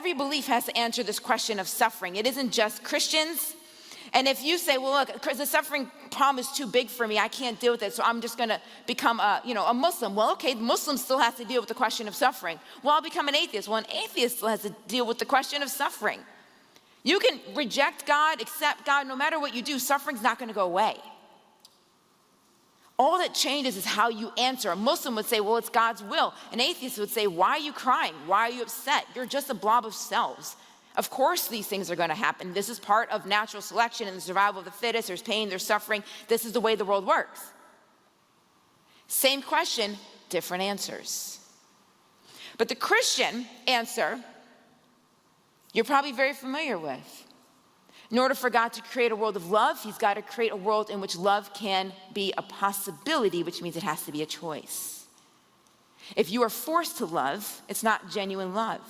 Every belief has to answer this question of suffering. It isn't just Christians. And if you say, well, look, the suffering problem is too big for me, I can't deal with it, so I'm just gonna become a Muslim. Well, okay, Muslims still have to deal with the question of suffering. Well, I'll become an atheist. Well, an atheist still has to deal with the question of suffering. You can reject God, accept God, no matter what you do, suffering's not gonna go away. All that changes is how you answer. A Muslim would say, well, it's God's will. An atheist would say, why are you crying? Why are you upset? You're just a blob of cells. Of course these things are gonna happen. This is part of natural selection and the survival of the fittest. There's pain, there's suffering. This is the way the world works. Same question, different answers. But the Christian answer, you're probably very familiar with. In order for God to create a world of love, he's got to create a world in which love can be a possibility, which means it has to be a choice. If you are forced to love, it's not genuine love.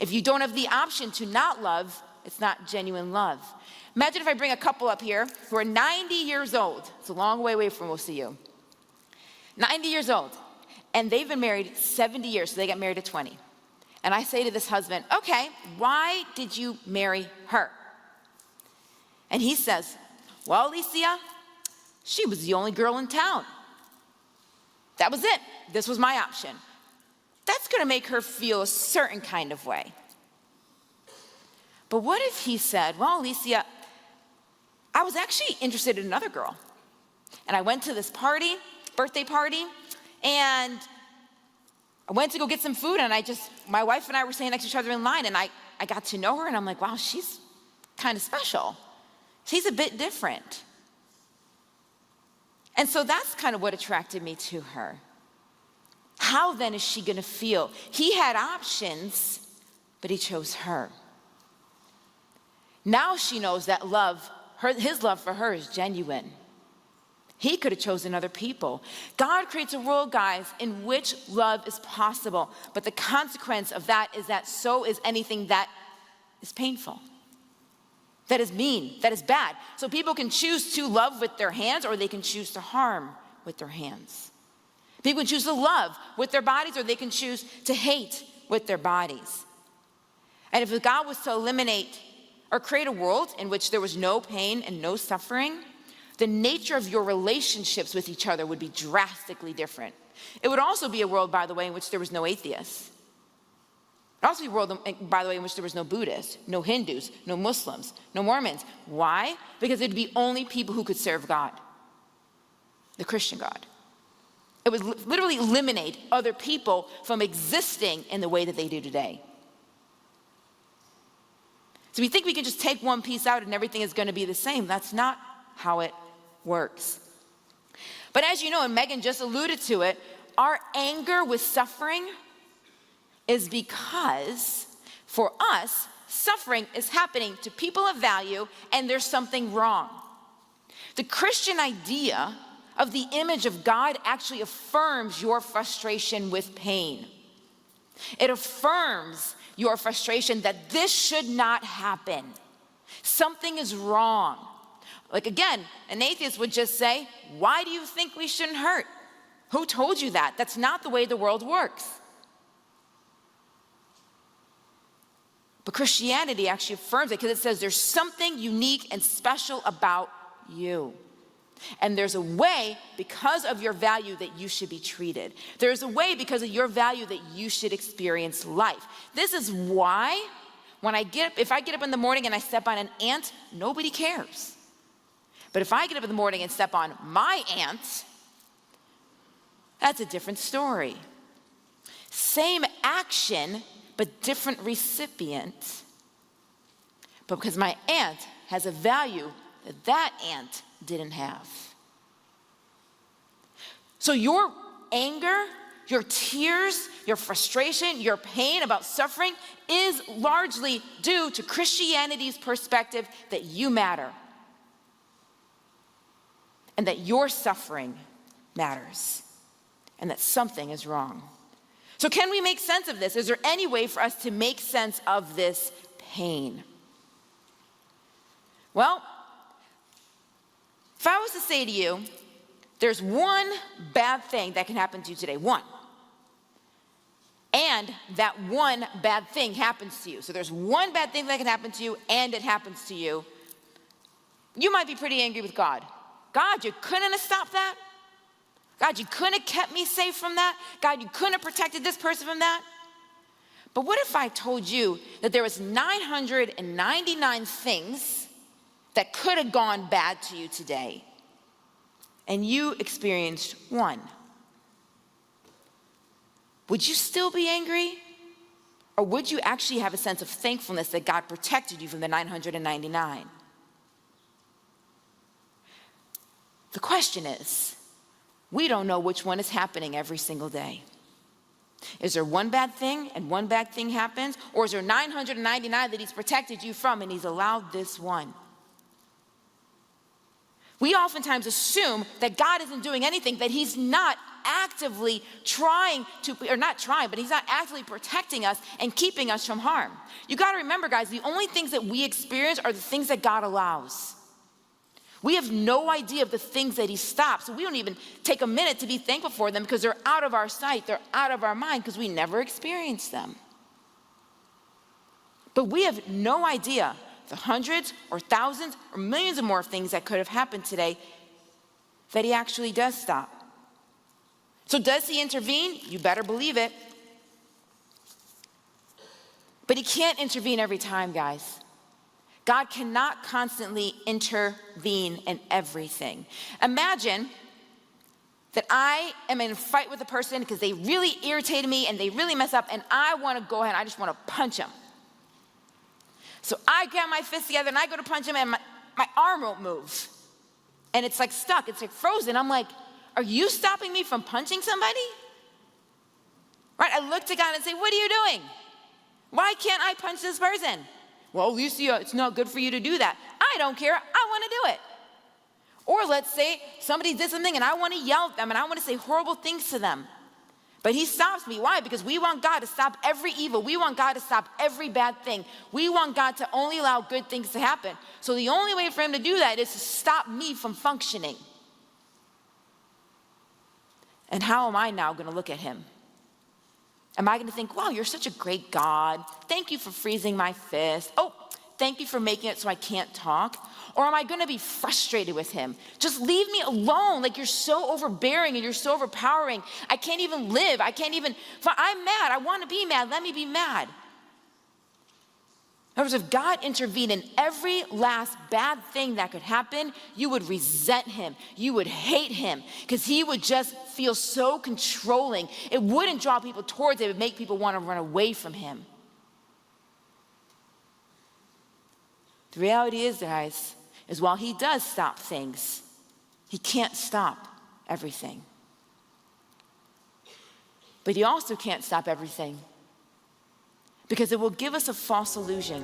If you don't have the option to not love, it's not genuine love. Imagine if I bring a couple up here who are 90 years old. It's a long way away from most of you. 90 years old, and they've been married 70 years, so they got married at 20. And I say to this husband, okay, why did you marry her? And he says, well, Alicia, she was the only girl in town. That was it. This was my option. That's gonna make her feel a certain kind of way. But what if he said, well, Alicia, I was actually interested in another girl. And I went to this party, birthday party, and I went to go get some food, and my wife and I were standing next to each other in line, and I got to know her, and I'm like, wow, she's kind of special. She's a bit different. And so that's kind of what attracted me to her. How then is she gonna feel? He had options, but he chose her. Now she knows that his love for her is genuine. He could have chosen other people. God creates a world, guys, in which love is possible, but the consequence of that is that so is anything that is painful, that is mean, that is bad. So people can choose to love with their hands, or they can choose to harm with their hands. People can choose to love with their bodies, or they can choose to hate with their bodies. And if God was to eliminate or create a world in which there was no pain and no suffering, the nature of your relationships with each other would be drastically different. It would also be a world, by the way, in which there was no atheists. It would also be a world, by the way, in which there was no Buddhists, no Hindus, no Muslims, no Mormons. Why? Because it'd be only people who could serve God, the Christian God. It would literally eliminate other people from existing in the way that they do today. So we think we can just take one piece out and everything is going to be the same. That's not how it works. But as you know, and Megan just alluded to it, our anger with suffering is because for us, suffering is happening to people of value and there's something wrong. The Christian idea of the image of God actually affirms your frustration with pain. It affirms your frustration that this should not happen. Something is wrong. Like again, an atheist would just say, why do you think we shouldn't hurt? Who told you that? That's not the way the world works. But Christianity actually affirms it because it says there's something unique and special about you. And there's a way because of your value that you should be treated. There's a way because of your value that you should experience life. This is why if I get up in the morning and I step on an ant, nobody cares. But if I get up in the morning and step on my ant, that's a different story. Same action, but different recipient. But because my ant has a value that ant didn't have. So your anger, your tears, your frustration, your pain about suffering is largely due to Christianity's perspective that you matter and that your suffering matters and that something is wrong. So can we make sense of this? Is there any way for us to make sense of this pain? Well, if I was to say to you, there's one bad thing that can happen to you today, one. and that one bad thing happens to you. So there's one bad thing that can happen to you, and it happens to you. You might be pretty angry with God. God, you couldn't have stopped that? God, you couldn't have kept me safe from that? God, you couldn't have protected this person from that? But what if I told you that there was 999 things that could have gone bad to you today, and you experienced one? Would you still be angry? Or would you actually have a sense of thankfulness that God protected you from the 999? The question is, we don't know which one is happening every single day. Is there one bad thing and one bad thing happens? Or is there 999 that he's protected you from and he's allowed this one? We oftentimes assume that God isn't doing anything, that he's not actively trying to, or not trying, but he's not actively protecting us and keeping us from harm. You got to remember, guys, the only things that we experience are the things that God allows. We have no idea of the things that he stops. So we don't even take a minute to be thankful for them because they're out of our sight, they're out of our mind because we never experienced them. But we have no idea the hundreds or thousands or millions of more things that could have happened today that he actually does stop. So does he intervene? You better believe it. But he can't intervene every time, guys. God cannot constantly intervene in everything. Imagine that I am in a fight with a person because they really irritated me and they really mess up, and I want to go ahead and I just want to punch them. So I grab my fist together and I go to punch him, and my arm won't move. And it's like stuck, it's like frozen. I'm like, are you stopping me from punching somebody? Right, I look to God and say, what are you doing? Why can't I punch this person? Well, Lucia, it's not good for you to do that. I don't care, I want to do it. Or let's say somebody did something and I want to yell at them and I want to say horrible things to them. But he stops me. Why? Because we want God to stop every evil. We want God to stop every bad thing. We want God to only allow good things to happen. So the only way for him to do that is to stop me from functioning. And how am I now going to look at him? Am I going to think, wow, you're such a great God. Thank you for freezing my fist. Oh, thank you for making it so I can't talk. Or am I going to be frustrated with him? Just leave me alone. Like, you're so overbearing and you're so overpowering. I can't even live. I'm mad. I want to be mad. Let me be mad. In other words, if God intervened in every last bad thing that could happen, you would resent him. You would hate him because he would just feel so controlling. It wouldn't draw people towards it. It would make people want to run away from him. The reality is, guys, is while he does stop things, he can't stop everything. But he also can't stop everything because it will give us a false illusion.